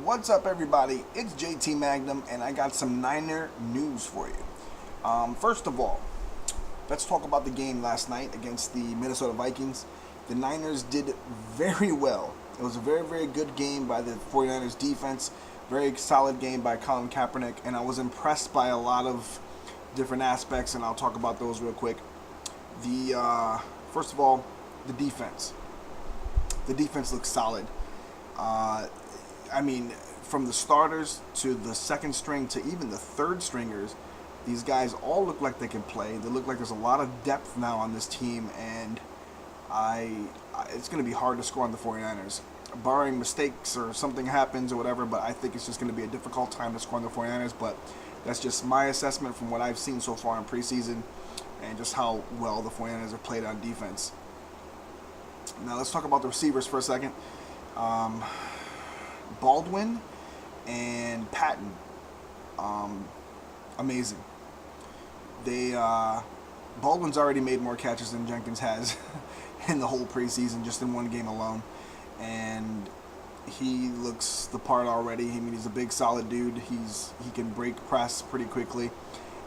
What's up, everybody? It's JT Magnum, and I got some Niner news for you. First of all, let's talk about the game last night against the Minnesota Vikings. The Niners did very well. It was a very, very good game by the 49ers defense. Very solid game by Colin Kaepernick, and I was impressed by a lot of different aspects, and I'll talk about those real quick. First of all, the defense. The defense looks solid. From the starters to the second string to even the third stringers, these guys all look like they can play. They look like there's a lot of depth now on this team, and it's going to be hard to score on the 49ers. Barring mistakes or something happens or whatever, but I think it's just going to be a difficult time to score on the 49ers, but that's just my assessment from what I've seen so far in preseason and just how well the 49ers have played on defense. Now let's talk about the receivers for a second. Baldwin and Patton, amazing. Baldwin's already made more catches than Jenkins has in the whole preseason, just in one game alone, and he looks the part already. I mean, he's a big, solid dude. He can break press pretty quickly,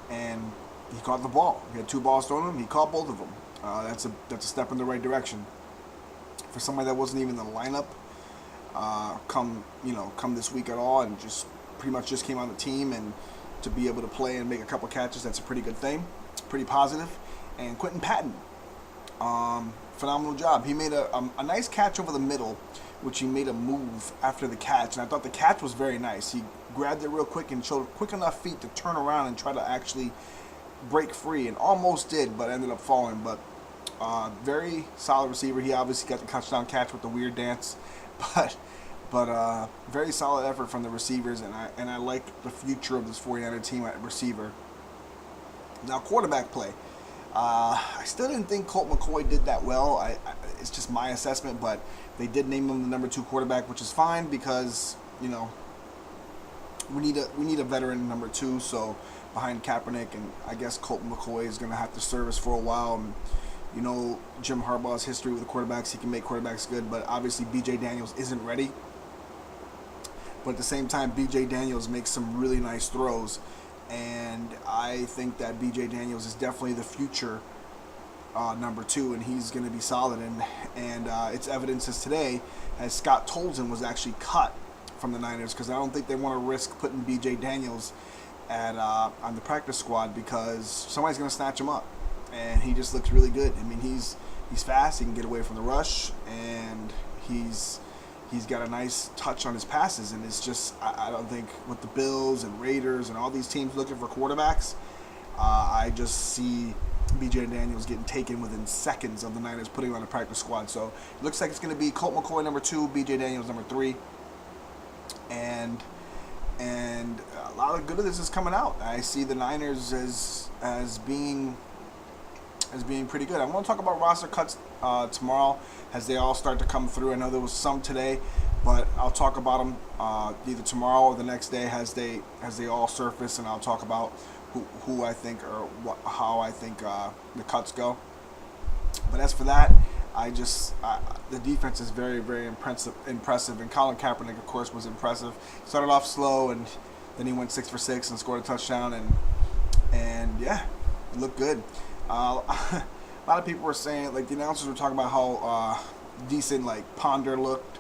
and he caught the ball. He had 2 balls thrown at him. He caught both of them. That's a step in the right direction for somebody that wasn't even in the lineup. Come this week at all, and just pretty much just came on the team, and to be able to play and make a couple catches, that's a pretty good thing. It's pretty positive. And Quentin Patton, phenomenal job. He made a nice catch over the middle, which he made a move after the catch, and I thought the catch was very nice. He grabbed it real quick and showed quick enough feet to turn around and try to actually break free, and almost did, but ended up falling. But very solid receiver. He obviously got the touchdown catch with the weird dance, but very solid effort from the receivers, and I like the future of this 49er team at receiver. Now, quarterback play. I still didn't think Colt McCoy did that well. It's just my assessment, but they did name him the number 2 quarterback, which is fine because we need a veteran number 2. So behind Kaepernick, and I guess Colt McCoy is going to have to service for a while. And, Jim Harbaugh's history with the quarterbacks, he can make quarterbacks good, but obviously B.J. Daniels isn't ready. But at the same time, B.J. Daniels makes some really nice throws, and I think that B.J. Daniels is definitely the future number 2, and he's going to be solid. And it's evidence as today, as Scott Tolzien was actually cut from the Niners, because I don't think they want to risk putting B.J. Daniels on the practice squad, because somebody's going to snatch him up. And he just looks really good. I mean, he's fast. He can get away from the rush, and he's got a nice touch on his passes. And it's just, I don't think with the Bills and Raiders and all these teams looking for quarterbacks, I just see B.J. Daniels getting taken within seconds of the Niners putting him on the practice squad. So it looks like it's going to be Colt McCoy number 2, B.J. Daniels number 3, and a lot of good of this is coming out. I see the Niners as being pretty good. I want to talk about roster cuts tomorrow as they all start to come through. I know there was some today, but I'll talk about them either tomorrow or the next day as they all surface, and I'll talk about who I think or how I think the cuts go. But as for that, the defense is very, very impressive, and Colin Kaepernick, of course, was impressive. Started off slow, and then he went 6 for 6 and scored a touchdown, and yeah, it looked good. A lot of people were saying, like the announcers were talking about how decent Ponder looked.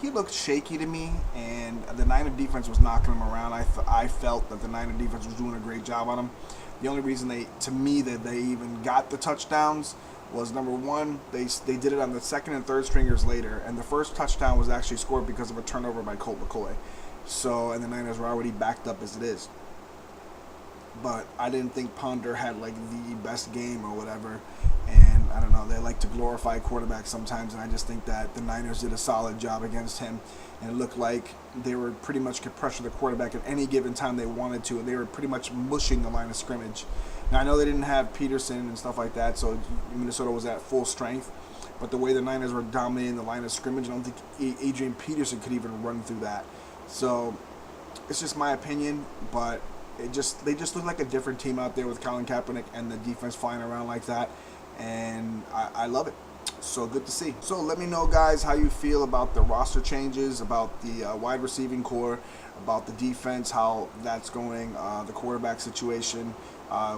He looked shaky to me, and the Niner defense was knocking him around. I felt that the Niner defense was doing a great job on him. The only reason they even got the touchdowns was, number 1, they did it on the second and third stringers later, and the first touchdown was actually scored because of a turnover by Colt McCoy. So, and the Niners were already backed up as it is. But I didn't think Ponder had the best game or whatever, and I don't know, they like to glorify quarterbacks sometimes, and I just think that the Niners did a solid job against him, and it looked like they were pretty much could pressure the quarterback at any given time they wanted to, and they were pretty much mushing the line of scrimmage. Now I know they didn't have Peterson and stuff like that, so Minnesota was at full strength, but the way the Niners were dominating the line of scrimmage, I don't think Adrian Peterson could even run through that. So it's just my opinion, but they just look like a different team out there with Colin Kaepernick and the defense flying around like that, and I love it. So good to see. So let me know, guys, how you feel about the roster changes, about the wide receiving core, about the defense, how that's going, the quarterback situation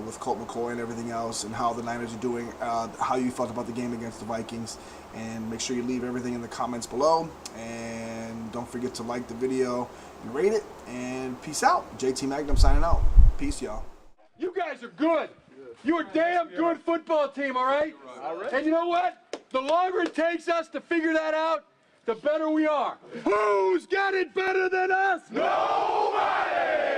with Colt McCoy and everything else, and how the Niners are doing, how you felt about the game against the Vikings. And make sure you leave everything in the comments below. And don't forget to like the video and rate it. And peace out. JT Magnum signing out. Peace, y'all. You guys are good. You're a damn good football team, all right? And you know what? The longer it takes us to figure that out, the better we are. Who's got it better than us? Nobody!